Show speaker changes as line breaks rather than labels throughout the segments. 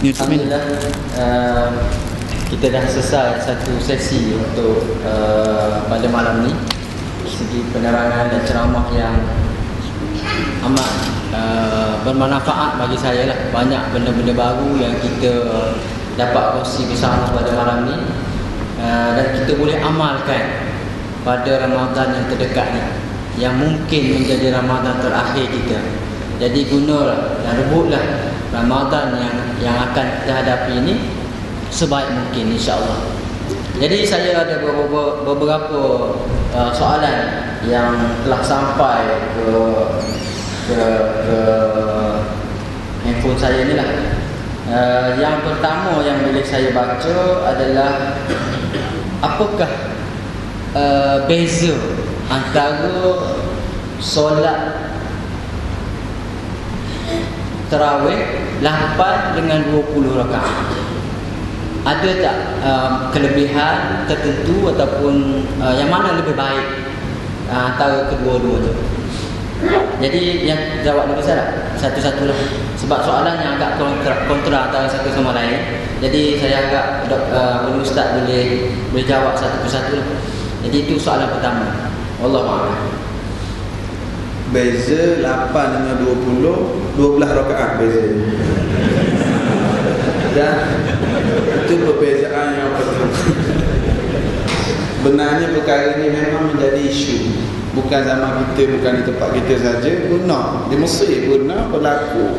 Alhamdulillah, kita dah selesai satu sesi untuk pada malam ni. Segi penerangan dan ceramah yang amat bermanfaat bagi saya lah. Banyak benda-benda baru yang kita dapat kongsi bersama pada malam ni, dan kita boleh amalkan pada Ramadan yang terdekat ni, yang mungkin menjadi Ramadan terakhir kita. Jadi gunalah dan rebutlah Ramadan yang akan kita hadapi ini sebaik mungkin, insya-Allah. Jadi saya ada beberapa soalan yang telah sampai ke handphone saya ni lah. Yang pertama yang boleh saya baca adalah, apakah beza antara solat tarawih 8 dengan 20 rakaat? Ada tak kelebihan tertentu ataupun yang mana lebih baik antara kedua-dua tu? Jadi yang jawab dulu saya satu-satu lah, sebab soalan yang agak kontra antara satu sama lain. Jadi saya agak Ustaz boleh jawab satu persatu lah. Jadi itu soalan pertama. Wallahualam.
Beza 8 dengan 20, 12 rakaat beza. Dan itu perbezaan yang pertama. Benarnya perkara ini memang menjadi isu. Bukan zaman kita, bukan di tempat kita saja. Guna di Mesir guna berlaku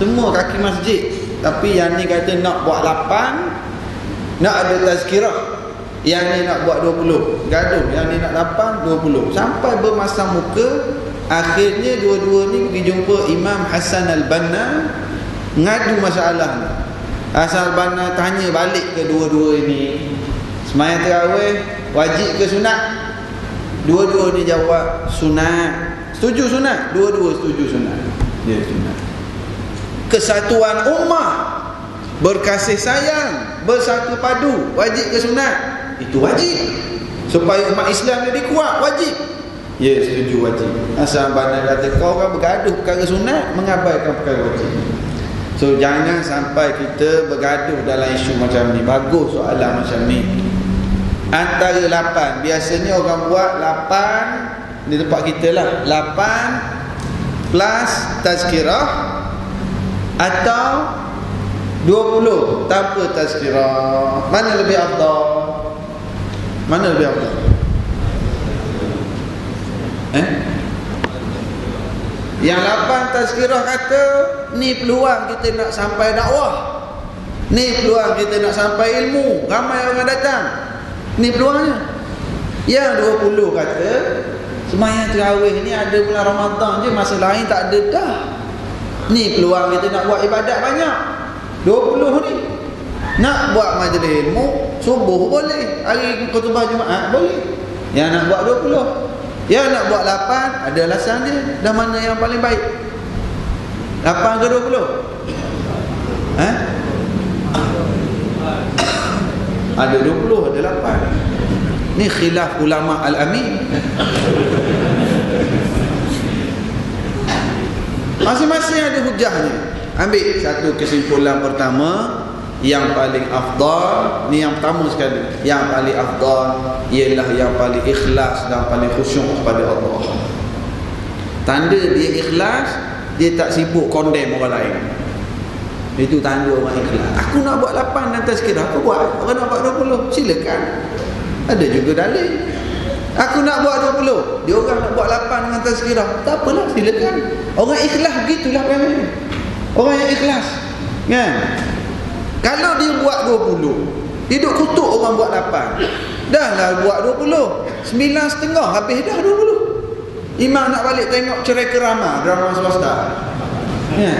semua kaki masjid. Tapi yang ni kata nak buat 8, nak ada tazkirah. Yang ni nak buat 20, gaduh. Yang ni nak 8, 20, sampai bermasam muka. Akhirnya dua-dua ni pergi jumpa Imam Hasan Al-Banna, ngadu masalah ni. Hasan Al-Banna tanya balik ke dua-dua ini, sembahyang tarawih wajib ke sunat? Dua-dua ni jawab sunat. Setuju sunat? Dua-dua setuju sunat. Ya, sunat. Kesatuan ummah, berkasih sayang, bersatu padu, wajib ke sunat? Itu wajib. Supaya umat Islam jadi kuat, wajib. Ya, setuju wajib. Hasan Banna kata kau kan bergaduh perkara sunat, mengabaikan perkara wajib. So jangan sampai kita bergaduh dalam isu macam ni. Bagus soalan macam ni. Antara 8, biasanya orang buat 8 di tempat kita lah, 8 plus tazkirah, atau 20 tanpa tazkirah. Mana lebih afdal? Mana lebih afdal? Yang 8 tazkirah kata ni peluang kita nak sampai dakwah, ni peluang kita nak sampai ilmu, ramai orang datang, ni peluangnya. Yang 20 kata sembahyang tarawih ni ada bulan Ramadan je, masa lain tak ada dah, ni peluang kita nak buat ibadat banyak. 20 ni nak buat majlis ilmu subuh boleh, hari khutbah Jumaat boleh. Yang nak buat 20, yang nak buat 8 ada alasan dia. Dah mana yang paling baik? 8 ke 20? Ada 20, ada 8. Ni khilaf ulama al-amin. Masing-masing ada hujahnya. Ambil satu kesimpulan pertama, yang paling afdal ni yang pertama sekali. Yang paling afdal ialah yang paling ikhlas dan paling khusyuk kepada Allah. Tanda dia ikhlas, dia tak sibuk condemn orang lain. Itu tanda orang ikhlas. Aku nak buat 8 dan tazkirah, aku buat. Orang nak buat 20, silakan. Ada juga dalil. Aku nak buat 20, dia orang nak buat 8 dengan tazkirah, tak apalah, silakan. Orang ikhlas begitulah memang. Orang yang ikhlas, kan? Kalau dia buat 20, dia duk kutuk orang buat 8. Dah lah buat 20, 9.5 habis dah 20. Imam nak balik tengok cerai kerama, drama swasta. Ya.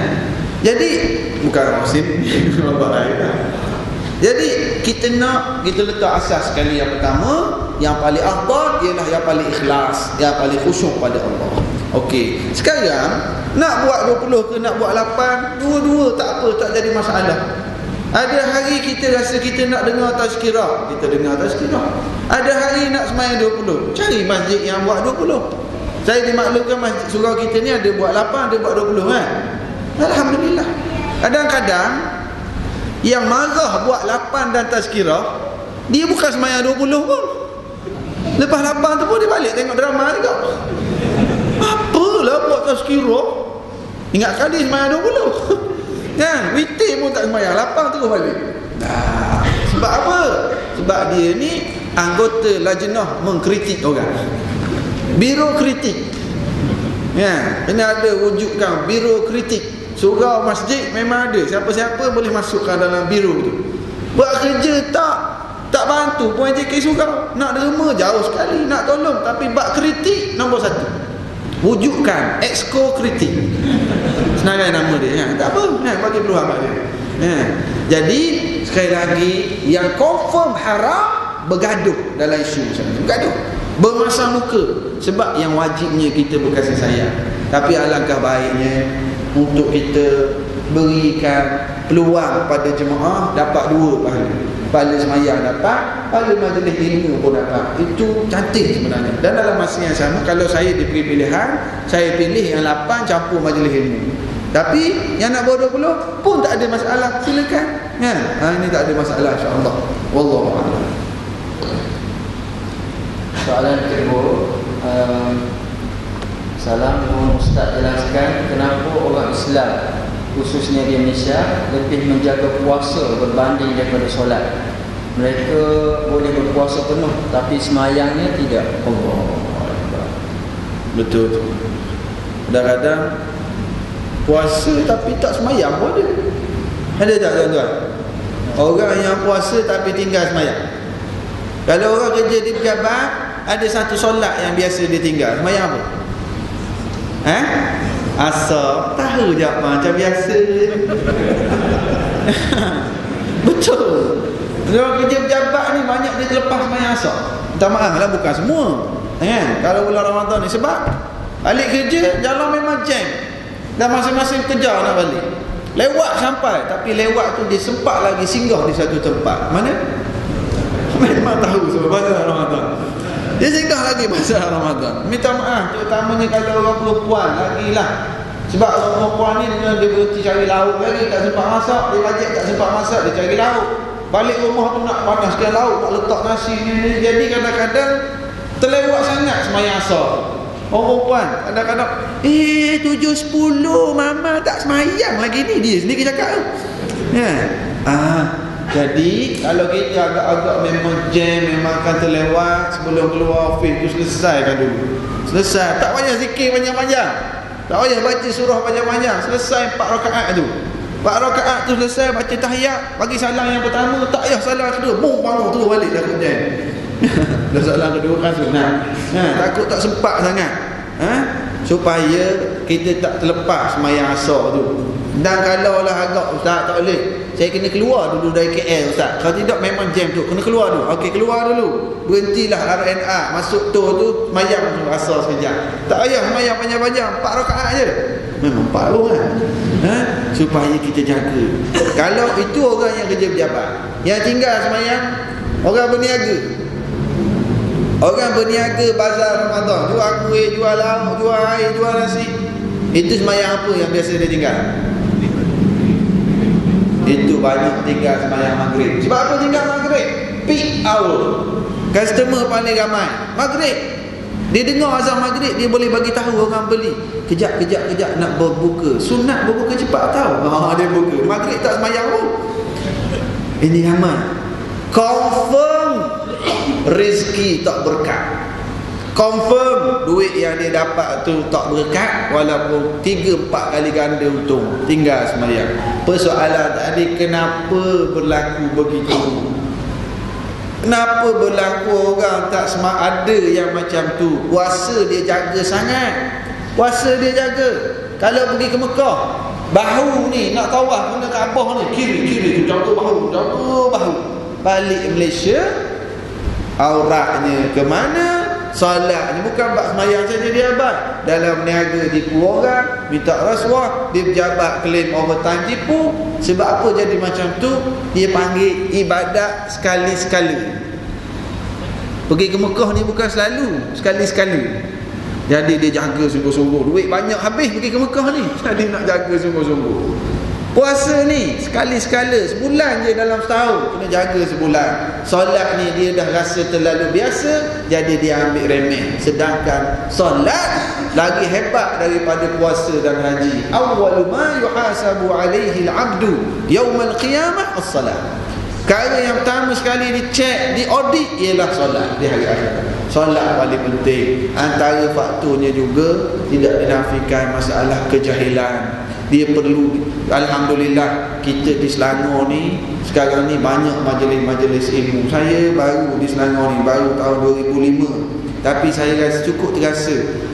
Jadi bukan musim apa lain. Jadi kita letak asas sekali. Yang pertama, yang paling afdal ialah yang paling ikhlas, yang paling khusyuk pada Allah. Okey, sekarang nak buat 20 ke nak buat 8, dua-dua tak apa, tak jadi masalah. Ada hari kita rasa kita nak dengar tazkirah, kita dengar tazkirah. Ada hari nak sembahyang 20, cari masjid yang buat 20. Saya dimaklumkan masjid surau kita ni ada buat 8, ada buat 20 kan. Alhamdulillah. Kadang-kadang Yang marah buat 8 dan tazkirah, dia bukan semayang 20 pun. Lepas 8 tu pun dia balik tengok drama juga. Apalah buat tazkirah, ingatkan dia semayang 20 kan? Witir pun tak semayang, 8 terus balik. Nah, sebab apa? Sebab dia ni anggota lajnah mengkritik orang, biro kritik. Ya, kena ada wujudkan biro kritik. Surau masjid memang ada, siapa-siapa boleh masukkan dalam biro tu. Buat kerja tak bantu pun JK surau. Nak derma jauh sekali, nak tolong, tapi bak kritik nombor 1. Wujudkan exco kritik. Senang nama dia, ya. Tak apa, ya, bagi peluang kat dia. Ya. Jadi sekali lagi, yang confirm haram bergaduh dalam isu bergaduh, bermasam muka. Sebab yang wajibnya kita berkasih sayang, tapi alangkah baiknya untuk kita berikan peluang pada jemaah dapat 2 pahala. Pahala semayang dapat, pahala majlis ilmu pun dapat. Itu cantik sebenarnya. Dan dalam masa yang sama, kalau saya diberi pilihan, saya pilih yang 8 campur majlis ilmu. Tapi yang nak bawa 20 pun tak ada masalah, silakan. Ya, ini tak ada masalah, insya-Allah. Wallahu a'lam.
Soalan kedua, salam, mohon Ustaz jelaskan kenapa orang Islam khususnya di Malaysia lebih menjaga puasa berbanding daripada solat. Mereka boleh berpuasa penuh tapi semayangnya tidak. Allah.
Betul. Kadang-kadang puasa tapi tak semayang pun ada. Ada tak tuan-tuan? Orang yang puasa tapi tinggal semayang. Kalau orang kerja di pejabat, ada satu solat yang biasa dia tinggal, semayang apa? Asar. Tahu je macam biasa. Betul. Orang kerja pejabat ni banyak dia terlepas semayang asar. Minta maaf lah, bukan semua. Kalau bulan Ramadan ni, sebab balik kerja jalan memang jam, dan masing-masing kejar nak balik. Lewat sampai, tapi lewat tu dia sempat lagi singgah di satu tempat. Mana? Memang tahu sebab pasal Ramadan. Dia singgah lagi pasal Ramadan. Minta maaf, terutamanya kalau orang perempuan lagilah. Sebab orang perempuan ni dia berhenti cari lauk lagi, tak sempat masak, dia bajet tak sempat masak, dia cari lauk. Balik rumah tu nak panaskan lauk, nak letak nasi ni. Jadi kadang-kadang terlewat sangat semayang asar. Orang perempuan kadang-kadang 7.10 mama tak semayang lagi ni, dia sendiri cakap tu. Jadi kalau kita agak-agak memang jam, memang akan terlewat, sebelum keluar office tu selesaikan dulu. Selesai, tak payah zikir panjang-panjang, tak payah baca surah panjang-panjang. Selesai 4 rakaat tu, 4 rakaat tu selesai, baca tahiyat, bagi salam yang pertama, tak payah salam kedua, boom, bangun terus balik dah kot jam. Dah salam kedua kan sunat. Takut tak sempat sangat. Supaya kita tak terlepas semayang asar tu. Dan kalau lah agak Ustaz tak boleh, saya kena keluar dulu dari KL Ustaz. Kalau tidak memang jam tu, kena keluar dulu. Okey, keluar dulu, berhentilah RNA, masuk tol tu, semayang asar sekejap. Tak payah semayang panjang-panjang, 4 rakaat je. Memang 4 orang supaya kita jaga. Kalau itu orang yang kerja pejabat, yang tinggal semayang, orang berniaga. Orang berniaga bazar Ramadan, jual kuih, jual lauk, jual air, jual nasi. Itu semayang apa yang biasa dia tinggal? Itu banyak tinggal semayang maghrib. Sebab apa tinggal maghrib? Peak hour, customer paling ramai maghrib. Dia dengar azan maghrib, dia boleh bagi tahu orang beli. Kejap nak berbuka. Sunat berbuka cepat tahu. Dia buka. Maghrib tak semayang pun. Ini aman. Confirm rezeki tak berkat. Confirm duit yang dia dapat tu tak berkat, walaupun 3-4 kali ganda untung. Tinggal semayang. Persoalan tadi, kenapa berlaku begitu? Kenapa berlaku orang tak ada yang macam tu? Puasa dia jaga sangat. Puasa dia jaga. Kalau pergi ke Mekah, bahu ni nak tawaf kena Kaabah ni, kiri jaga bahu. Balik Malaysia, auratnya ke mana? Solatnya bukan bak semayang saja dia abad. Dalam niaga tipu orang, minta rasuah, dia pejabat claim overtime tipu. Sebab apa jadi macam tu? Dia panggil ibadat sekali-sekali. Pergi ke Mekah ni bukan selalu, sekali-sekali. Jadi dia jaga sungguh-sungguh. Duit banyak habis pergi ke Mekah ni, jadi nak jaga sungguh-sungguh. Puasa ni sekali-sekala, sebulan je dalam setahun, kena jaga sebulan. Solat ni dia dah rasa terlalu biasa, jadi dia ambil remeh. Sedangkan solat lagi hebat daripada puasa dan haji. Awwalu ma yuhasabu alaihi al-'abdu yaumal qiyamah as-salat. Perkara yang pertama sekali dicek, diaudit ialah solat di hari akhirat. Solat paling penting. Antara faktornya juga tidak dinafikan masalah kejahilan. Dia perlu, alhamdulillah kita di Selangor ni sekarang ni banyak majlis-majlis ilmu. Saya baru di Selangor ni baru tahun 2005, tapi saya rasa cukup terasa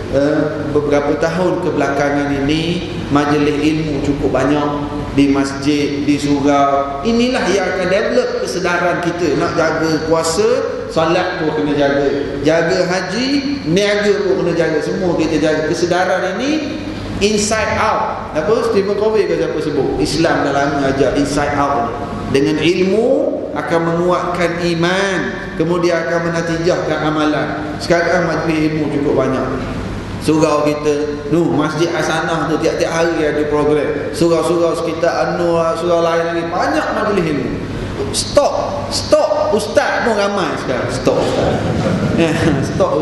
beberapa tahun kebelakangan ini majlis ilmu cukup banyak di masjid, di surau. Inilah yang akan develop kesedaran kita. Nak jaga puasa, solat pun kena jaga, jaga haji, niaga pun kena jaga. Semua kita jaga. Kesedaran ini inside out. Apa? Stephen Covey ke siapa sebut? Islam dah lama ajar inside out ni. Dengan ilmu akan menguatkan iman, kemudian akan menatijahkan amalan. Sekarang majlis ilmu cukup banyak. Surau kita, Masjid Hasanah tu tiap-tiap hari ada program. Surau-surau sekitar surau lain lagi banyak majlis ilmu. Stop ustaz pun ramai sekarang. Stop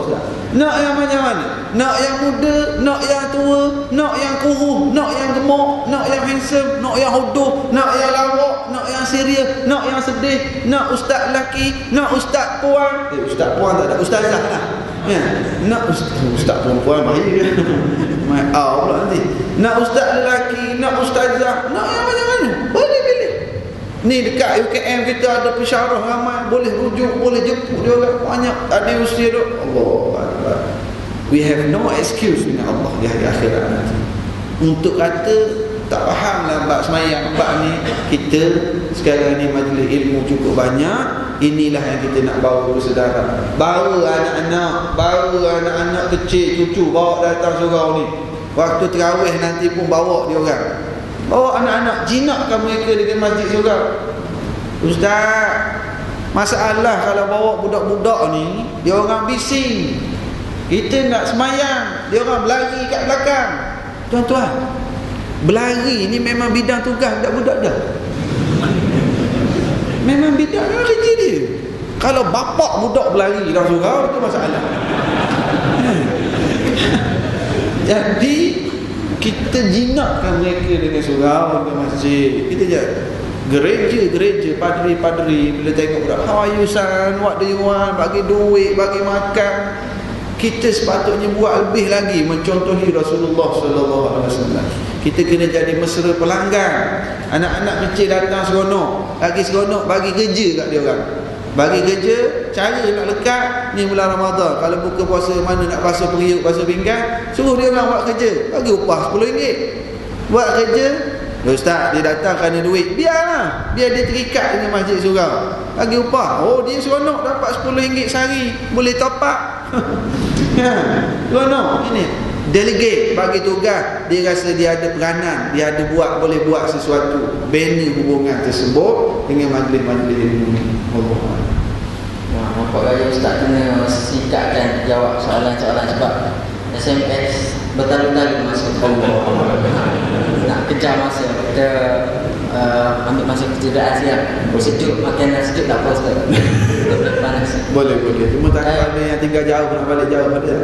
ustaz. Nak yang mana-mana? Nak yang muda, nak yang tua, nak yang kurus, nak yang gemuk, nak yang handsome, nak yang hodoh, nak yang lawak, nak yang serius, nak yang sedih, nak ustaz lelaki, nak ustaz puan. Ustaz puan tak ada, ustazah lah. Nak ustaz perempuan bahaya. Pula nanti. Nak ustaz lelaki, nak ustazah, nak yang mana-mana. Boleh pilih. Ni dekat UKM kita ada pensyarah ramai, boleh rujuk, boleh jemput dia orang banyak. Ada usia tu, Allah. We have no excuse dengan Allah di hari akhirat nanti. Untuk kata tak faham lah bab semayang, bab ni kita sekarang ni majlis ilmu cukup banyak. Inilah yang kita nak bawa kesedaran. Bawa anak-anak kecil, cucu bawa datang surau ni. Waktu tarawih nanti pun bawa dia orang. Bawa anak-anak, jinakkan mereka dengan masjid surau. Ustaz, masalah kalau bawa budak-budak ni, dia orang bising. Kita nak semayang, dia orang berlari kat belakang. Tuan-tuan, berlari ni memang bidang tugas budak-budak dah. Memang bidang kerja dia. Kalau bapak budak berlari dalam surau, itu masalah. Jadi kita jinakkan mereka dengan surau, dengan masjid. Kita gereja, padri bila tengok budak, how are you son, what do you want, bagi duit, bagi makan. Kita sepatutnya buat lebih lagi mencontohi Rasulullah SAW. Kita kena jadi mesra pelanggan. Anak-anak kecil datang seronok, lagi seronok bagi kerja kat dia orang. Bagi kerja, cara nak lekat ni bulan Ramadan. Kalau buka puasa mana nak basuh periuk, basuh pinggan, suruh dia orang buat kerja, bagi upah RM10. Buat kerja, ustaz dia datang kerana duit, biarlah, biar dia terikat dengan masjid surau, bagi upah. Oh, dia seronok dapat RM10 sehari, boleh top up. Seronok ini. Delegate, bagi tugas, dia rasa dia ada peranan, dia ada boleh buat sesuatu. Bina hubungan tersebut dengan majlis-majlis ilmu. Allah.
Nampak gaya ustaz kena singkatkan jawab soalan-soalan sebab SMS bertalu-talu masuk Allah. Nak kejar masa, kita ambil masa kejadian siap. Sejuk, makanan sejuk tak apa ustaz. Panas.
Boleh. Cuma tak ada yang tinggal jauh, nak balik jauh ada.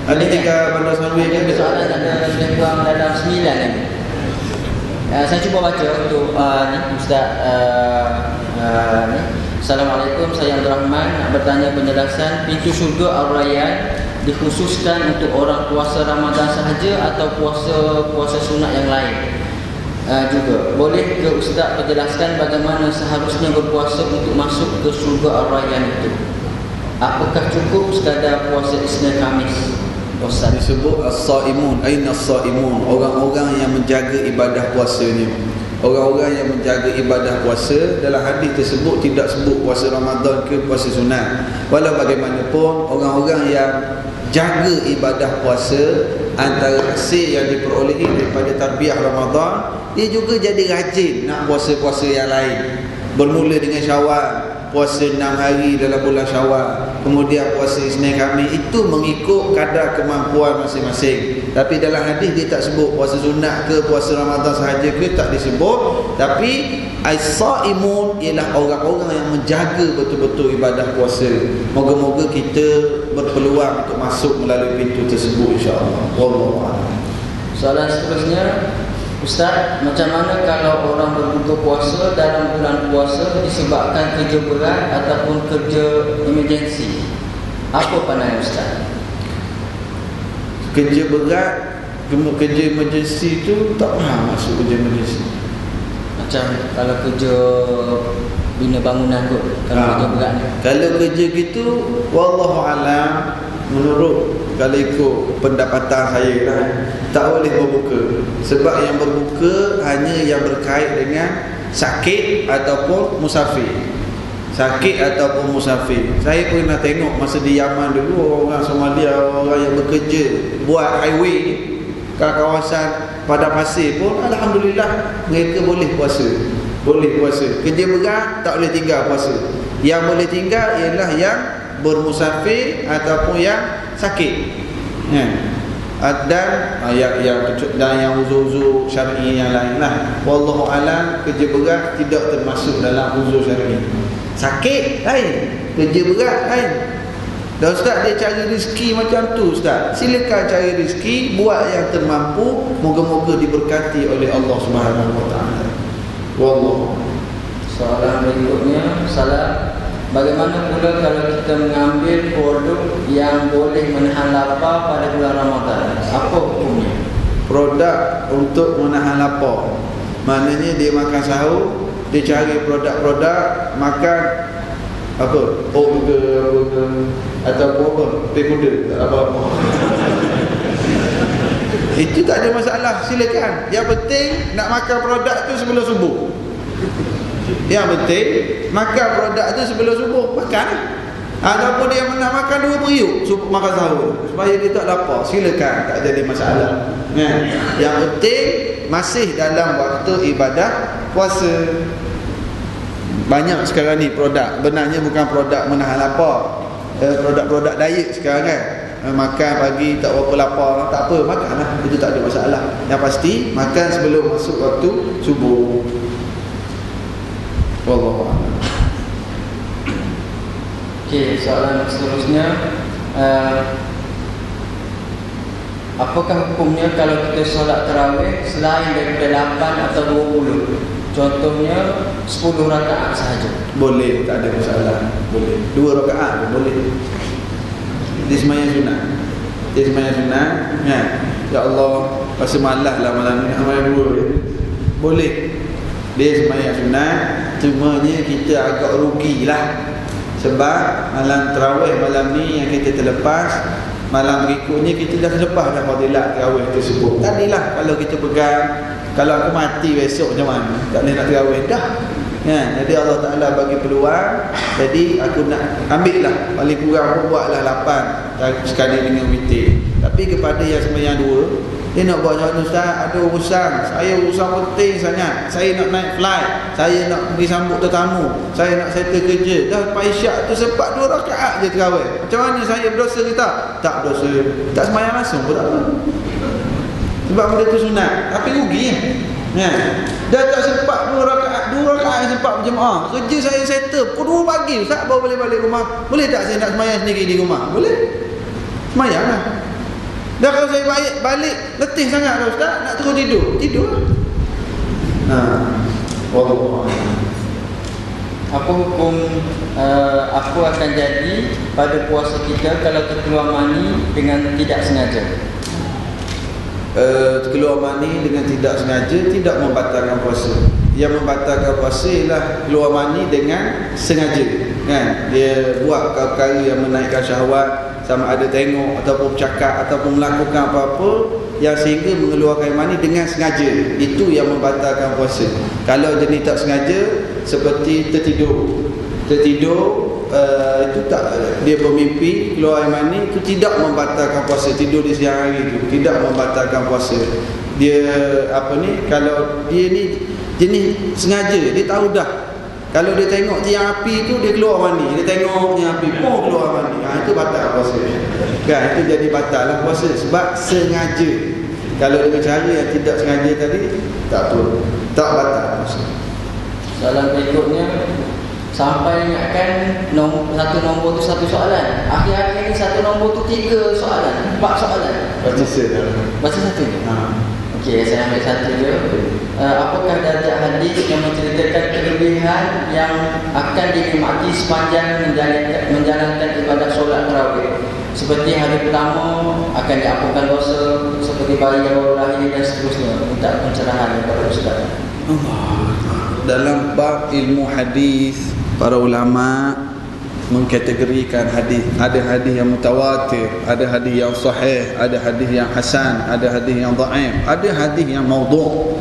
Ada tinggal Bandar Selawi kan?
Soalan ada lebih kurang dalam 9 lagi. Saya cuba baca untuk ni Ustaz ni. Assalamualaikum, saya Abdul Rahman, nak bertanya penjelasan pintu syurga Ar-Rayyan dikhususkan untuk orang puasa Ramadan sahaja atau puasa sunat yang lain? Juga boleh ke Ustaz penjelaskan bagaimana seharusnya berpuasa untuk masuk ke syurga Ar-Rayyan itu? Apakah cukup sekadar puasa Isnin Khamis? Ustaz
disebut as-saimun, aina as-saimun, orang-orang yang menjaga ibadah puasanya. Orang-orang yang menjaga ibadah puasa, dalam hadis tersebut tidak sebut puasa Ramadan ke puasa sunat. Walau bagaimanapun, orang-orang yang jaga ibadah puasa, antara hasil yang diperolehi daripada tarbiyah Ramadan, dia juga jadi rajin nak puasa-puasa yang lain. Bermula dengan Syawal, puasa 6 hari dalam bulan Syawal. kemudian puasa Isnin Khamis, itu mengikut kadar kemampuan masing-masing. Tapi dalam hadis dia tak sebut puasa sunat ke puasa Ramadan sahaja ke, tak disebut. Tapi as-saimun ialah orang-orang yang menjaga betul-betul ibadah puasa. Moga-moga kita berpeluang untuk masuk melalui pintu tersebut, insya-Allah. Wallahu a'lam.
Soalan seterusnya, Ustaz, macam mana kalau orang berbuka puasa dalam bulan puasa disebabkan kerja berat ataupun kerja emergensi? Apa pandangan Ustaz?
Kerja berat, kerja emergensi tu tak faham maksud kerja emergensi.
Macam kalau kerja bina bangunan kot, kalau kerja berat ni.
Kalau kerja gitu, wallahu alam, menurut kalau ikut pendapatan saya lah, tak boleh berbuka. Sebab yang berbuka hanya yang berkait dengan sakit ataupun musafir. Sakit ataupun musafir. Saya pernah tengok masa di Yaman dulu, orang Somalia, orang yang bekerja buat highway ke kawasan padang pasir pun, alhamdulillah mereka boleh puasa. Boleh puasa. Kerja berat tak boleh tinggal puasa. Yang boleh tinggal ialah yang bermusafir ataupun yang sakit, ya. Dan yang uzur-uzur syar'i yang lain lah. Wallahu alam, kerja berat tidak termasuk dalam uzur syar'i. Sakit lain, kerja berat lain. Dan Ustaz, dia cari rezeki macam tu Ustaz, silakan cari rezeki, buat yang termampu, moga-moga diberkati oleh Allah Subhanahu wa taala. Wallahu.
Soalan berikutnya, salah, bagaimana pula kalau kita mengambil produk yang boleh menahan lapar pada bulan Ramadan? Apa hukumnya?
Produk untuk menahan lapar, maknanya dia makan sahur, dia cari produk-produk makan apa? Burger atau apa? Teh kuda, tak apa-apa. Itu tak ada masalah, silakan. Yang penting nak makan produk tu sebelum subuh. Yang penting makan produk tu sebelum subuh, makan. Ataupun dia nak makan 2 periuk makan sahur supaya dia tak lapar, silakan, tak jadi masalah. Yang penting masih dalam waktu ibadah puasa. Banyak sekarang ni produk, benarnya bukan produk menahan lapar, produk-produk diet sekarang kan. Makan pagi tak berapa lapar, tak apa, makanlah, itu tak ada masalah. Yang pasti makan sebelum masuk waktu subuh. Wallahu a'lam.
Okey, soalan seterusnya, apakah hukumnya kalau kita solat tarawih selain daripada 8 atau 20? Contohnya 10 rakaat sahaja.
Boleh, tak ada masalah. Boleh 2 rakaat pun boleh. Dia sembahyang sunat. Dia sembahyang sunat, ya. Ya Allah, rasa malas lah malam ni nak sembahyang 2. Boleh. Dia sembahyang sunat, cumanya kita agak rugilah. Sebab malam tarawih malam ni yang kita terlepas, malam berikutnya kita dah lepas dah fadilat tarawih tersebut. Tadilah kalau kita pegang, kalau aku mati besok macam mana? Tak boleh nak tarawih dah. Ya, jadi Allah Ta'ala bagi peluang. Jadi aku nak ambil lah, paling kurang pun buatlah 8 sekali dengan witir. Tapi kepada yang sembahyang 2, dia nak buat macam mana? Ustaz, ada urusan, saya urusan penting sangat, saya nak naik flight, saya nak pergi sambut tetamu, saya nak settle kerja, dah lepas isyak tu sempat 2 rakaat je tarawih. Macam mana, saya berdosa ke tak? Tak berdosa. Tak sembahyang langsung pun tak apa, sebab benda tu sunat, tapi rugi ya. Dah tak sempat 2 rakaat yang sempat berjemaah. Kerja saya settle pukul 2 pagi Ustaz, baru boleh balik rumah. Boleh tak saya nak sembahyang sendiri di rumah? Boleh, sembahyang lah. Dah kalau saya balik letih sangat dah Ustaz, nak terus tidur lah. Wallahu a'lam.
Apa hukum apa akan jadi pada puasa kita kalau terkeluar mani dengan tidak sengaja?
Keluar mani dengan tidak sengaja tidak membatalkan puasa. Yang membatalkan puasa ialah keluar mani dengan sengaja, kan? Dia buat perkara yang menaikkan syahwat, sama ada tengok ataupun bercakap ataupun melakukan apa-apa yang sehingga mengeluarkan mani dengan sengaja, itu yang membatalkan puasa. Kalau jenis tak sengaja seperti tertidur itu tak, dia bermimpi keluar air mani, itu tidak membatalkan puasa. Tidur di siang hari itu tidak membatalkan puasa. Dia kalau dia ni jenis sengaja, dia tahu dah Kalau dia tengok tiang api tu, dia keluar mani. Dia tengok tiang api pun keluar mani. Itu batal puasa. Kan, itu jadi batal lah puasa. Sebab sengaja. Kalau dengan cara yang tidak sengaja tadi, tak apa, tak batal puasa.
Soalan berikutnya, sampai ingatkan satu nombor tu satu soalan. Akhir-akhir ni satu nombor tu 3 soalan, 4 soalan.
Baca saya.
Baca satu je? Okey, saya ambil satu je. Apakah darjah hadis yang menceritakan kelebihan yang akan dinikmati sepanjang menjalankan ibadah solat tarawih? Seperti hari pertama akan diampunkan dosa, seperti bayi yang baru lahir dan seterusnya. Minta pencerahan kepada Ustaz.
Dalam bab ilmu hadis, para ulama mengkategorikan hadis. Ada hadis yang mutawatir, ada hadis yang sahih, ada hadis yang hasan, ada hadis yang dhaif, ada hadis yang maudhu'.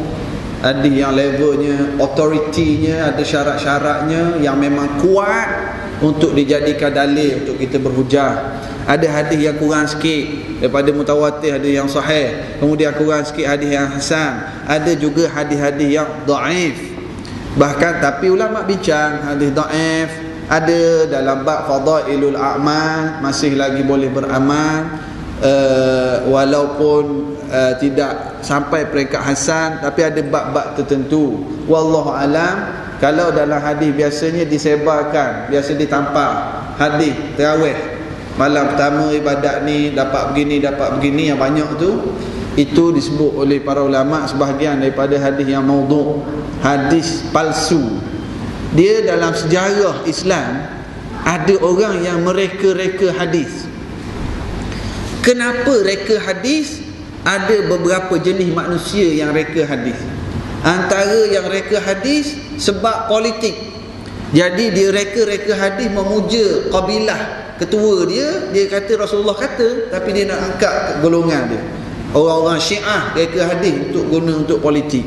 Ada yang levelnya, authority-nya, ada syarat-syaratnya yang memang kuat untuk dijadikan dalil untuk kita berhujah. Ada hadis yang kurang sikit daripada mutawatir, ada yang sahih, kemudian kurang sikit hadis yang hasan, ada juga hadis-hadis yang dhaif. Bahkan tapi ulama bincang hadis dhaif ada dalam bab fadailul a'mal, masih lagi boleh beramal walaupun tidak sampai peringkat hasan, tapi ada bab-bab tertentu. Wallahu alam. Kalau dalam hadis biasanya disebarkan, biasa ditampak hadis tarawih malam pertama ibadat ni dapat begini yang banyak tu, itu disebut oleh para ulama sebahagian daripada hadis yang maudhu', hadis palsu. Dia dalam sejarah Islam ada orang yang mereka-reka hadis. Kenapa reka hadis? Ada beberapa jenis manusia yang reka hadis. Antara yang reka hadis sebab politik. Jadi dia reka-reka hadis memuja kabilah ketua dia. Dia kata Rasulullah kata, tapi dia nak angkat golongan dia. Orang-orang Syiah reka hadis untuk guna untuk politik.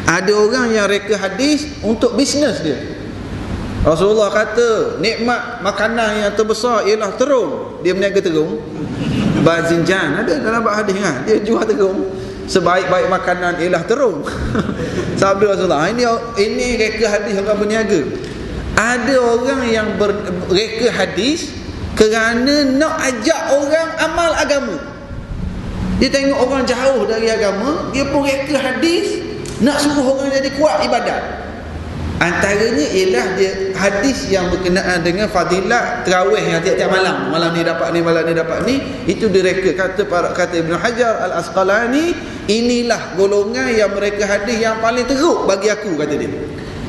Ada orang yang reka hadis untuk bisnes dia. Rasulullah kata nikmat makanan yang terbesar ialah terung. Dia berniaga terung. Bazinjan ada dalam hadis kan, dia jual terung. Sebaik-baik makanan ialah terung. Sabda Rasulullah. Ini reka hadis orang berniaga. Ada orang yang reka hadis kerana nak ajak orang amal agama. Dia tengok orang jauh dari agama, dia pun reka hadis nak suruh orang jadi kuat ibadat. Antaranya ialah dia hadis yang berkenaan dengan fadilah tarawih yang tiap-tiap malam. Malam ni dapat ni, malam ni dapat ni. Itu direka. Kata Ibn Hajar Al-Asqalani, inilah golongan yang mereka hadis yang paling teruk bagi aku, kata dia.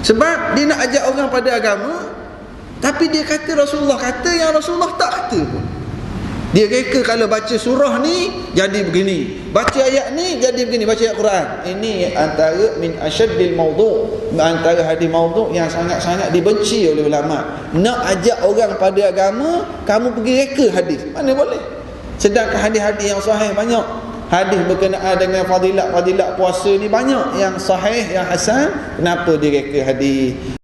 Sebab dia nak ajak orang pada agama, tapi dia kata Rasulullah kata yang Rasulullah tak kata pun. Dia reka kalau baca surah ni jadi begini, baca ayat ni jadi begini, baca ayat Quran. Ini antara min asyaddil maudhu', antara hadis maudhu' yang sangat-sangat dibenci oleh ulama. Nak ajak orang pada agama, kamu pergi reka hadis, mana boleh. Sedangkan hadis-hadis yang sahih banyak. Hadis berkenaan dengan fadilat puasa ni banyak yang sahih, yang hasan. Kenapa dia reka hadis?